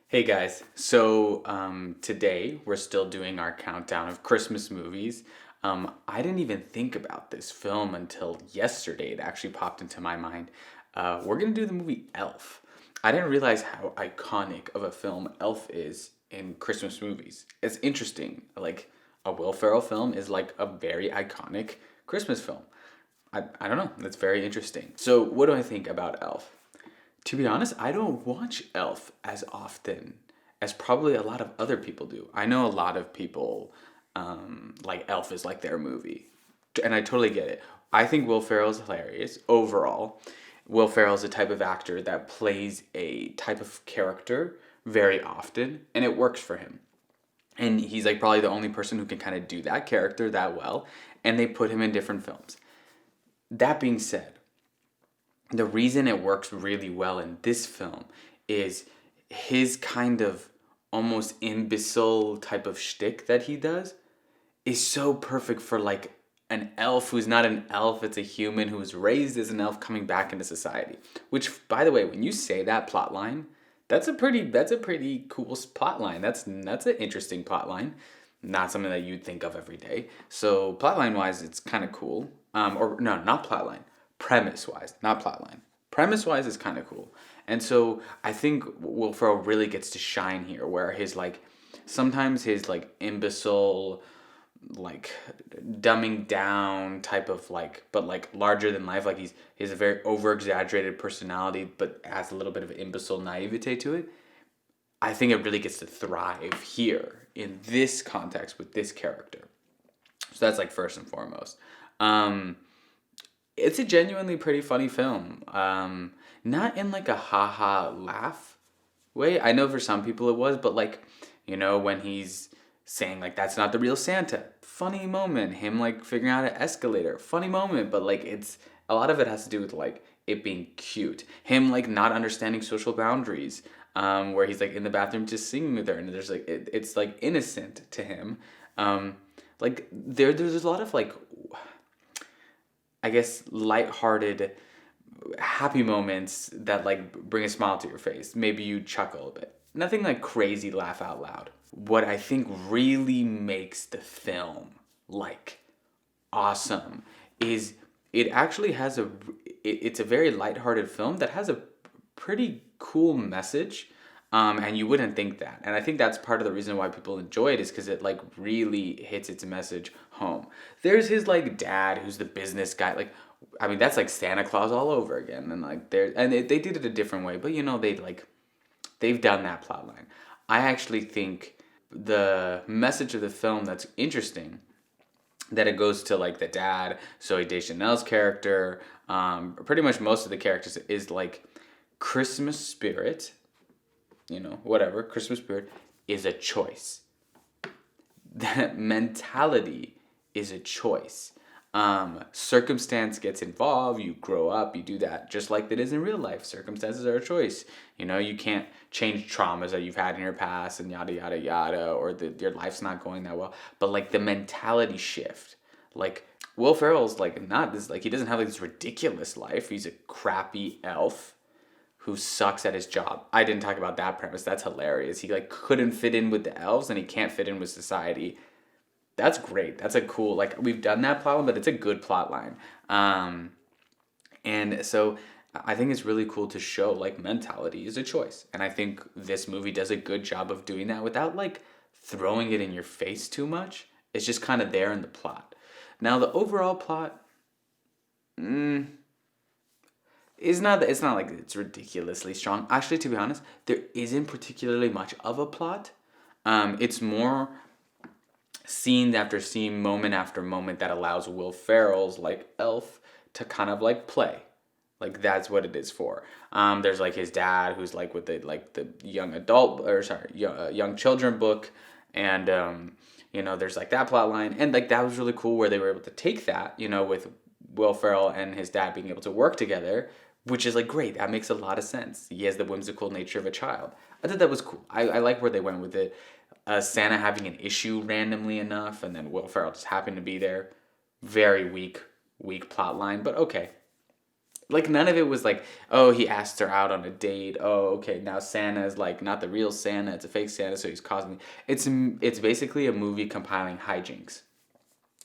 Hey guys, so today we're still doing our countdown of Christmas movies. I didn't even think about this film until yesterday. It actually popped into my mind. We're gonna do the movie Elf. I didn't realize how iconic of a film Elf is in Christmas movies. It's interesting. Like a Will Ferrell film is like a very iconic Christmas film. I don't know. That's very interesting. So, what do I think about Elf? To be honest, I don't watch Elf as often as probably a lot of other people do. I know a lot of people like Elf is like their movie, and I totally get it. I think Will Ferrell's hilarious overall. Will Ferrell's a type of actor that plays a type of character very often, and it works for him. And he's like probably the only person who can kind of do that character that well, and they put him in different films. That being said, the reason it works really well in this film is his kind of almost imbecile type of shtick that he does is so perfect for like an elf who's not an elf, it's a human who was raised as an elf coming back into society. Which, by the way, when you say that plot line, that's a pretty cool plot line. That's an interesting plot line. Not something that you'd think of every day. So plotline wise, it's kind of cool. Or no, not plotline. Premise wise, not plotline. Premise wise is kind of cool. And so I think Will Ferrell really gets to shine here, where his like sometimes his like imbecile like dumbing down type of like but like larger than life, like he's a very over exaggerated personality but has a little bit of imbecile naivete to it. I think it really gets to thrive here in this context with this character. So that's like first and foremost. Um, it's a genuinely pretty funny film. Not in like a haha laugh way. I know for some people it was, but like, when he's saying like that's not the real Santa. Funny moment. Him like figuring out an escalator. Funny moment, but like it's a lot of it has to do with like it being cute. Him like not understanding social boundaries. Where he's like in the bathroom just singing with her, and there's like it's like innocent to him. Like there's a lot of like I guess lighthearted happy moments that like bring a smile to your face. Maybe you chuckle a bit. Nothing like crazy laugh out loud. What I think really makes the film like awesome is it actually has it's a very lighthearted film that has a pretty cool message. And you wouldn't think that. And I think that's part of the reason why people enjoy it is because it like really hits its message home. There's his like dad who's the business guy. Like, I mean, that's like Santa Claus all over again. And like they did it a different way, but they've done that plot line. I actually think the message of the film that's interesting that it goes to like the dad, Zooey Deschanel's character, pretty much most of the characters is like Christmas spirit, whatever, Christmas spirit is a choice. That mentality is a choice. Circumstance gets involved, you grow up, you do that, just like it is in real life. Circumstances are a choice. You can't change traumas that you've had in your past and yada, yada, yada, or your life's not going that well. But like the mentality shift, like Will Ferrell's like not this, like he doesn't have like this ridiculous life. He's a crappy elf who sucks at his job. I didn't talk about that premise. That's hilarious. He like couldn't fit in with the elves and he can't fit in with society. That's great. That's a cool, like we've done that plot line, but it's a good plot line. And so I think it's really cool to show like mentality is a choice. And I think this movie does a good job of doing that without like throwing it in your face too much. It's just kind of there in the plot. Now the overall plot, it's not like it's ridiculously strong. Actually, to be honest, there isn't particularly much of a plot. It's more scene after scene, moment after moment that allows Will Ferrell's like elf to kind of like play. Like that's what it is for. There's like his dad who's like with the young adult or sorry young children book, and there's like that plot line, and like that was really cool where they were able to take that with Will Ferrell and his dad being able to work together, which is like great. That makes a lot of sense. He has the whimsical nature of a child. I thought that was cool. I like where they went with it. Santa having an issue randomly enough, and then Will Ferrell just happened to be there. Very weak plot line, but okay. Like none of it was like, oh, he asked her out on a date. Oh, okay, now Santa's like not the real Santa, it's a fake Santa, so he's causing. It's basically a movie compiling hijinks,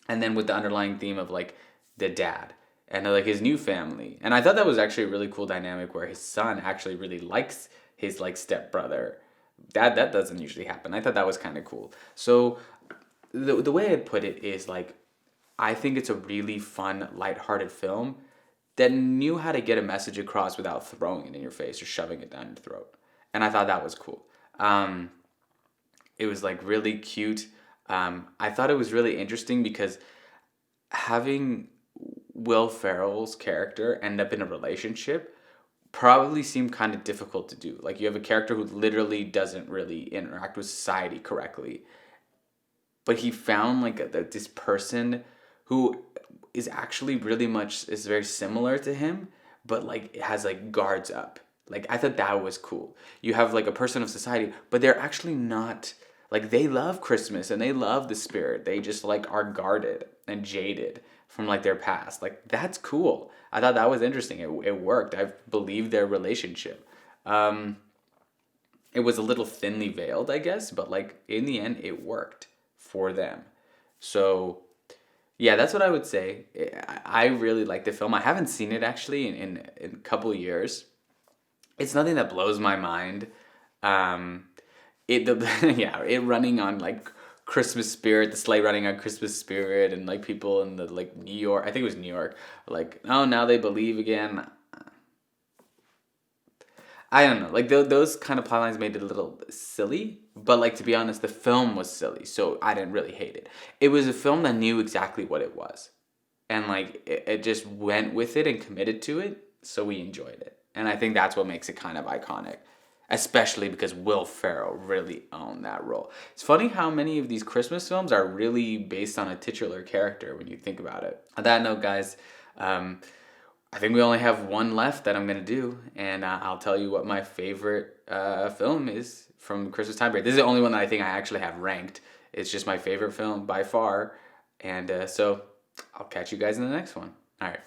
and then with the underlying theme of like the dad and like his new family. And I thought that was actually a really cool dynamic where his son actually really likes his like stepbrother. That doesn't usually happen. I thought that was kind of cool. So the way I'd put it is like I think it's a really fun, lighthearted film that knew how to get a message across without throwing it in your face or shoving it down your throat. And I thought that was cool. It was like really cute. I thought it was really interesting because having Will Ferrell's character end up in a relationship probably seemed kind of difficult to do. Like you have a character who literally doesn't really interact with society correctly, but he found like this person who is actually really much is very similar to him, but like it has like guards up. Like I thought that was cool. You have like a person of society, but they're actually not like they love Christmas and they love the spirit. They just like are guarded and jaded from like their past. Like that's cool. I thought that was interesting. It worked. I believed their relationship. It was a little thinly veiled, I guess, but like in the end, it worked for them. So yeah, that's what I would say. I really like the film. I haven't seen it actually in a couple years. It's nothing that blows my mind. Um, yeah, it running on like Christmas spirit, the sleigh running on Christmas spirit, and like people in the like New York. I think it was New York. Like, oh, now they believe again. I don't know. Like those kind of plotlines made it a little silly, but like to be honest, the film was silly, so I didn't really hate it. It was a film that knew exactly what it was, and like it just went with it and committed to it, so we enjoyed it. And I think that's what makes it kind of iconic, especially because Will Ferrell really owned that role. It's funny how many of these Christmas films are really based on a titular character when you think about it. On that note, guys. I think we only have one left that I'm gonna do, and I'll tell you what my favorite film is from Christmas time period. This is the only one that I think I actually have ranked. It's just my favorite film by far, and so I'll catch you guys in the next one. All right.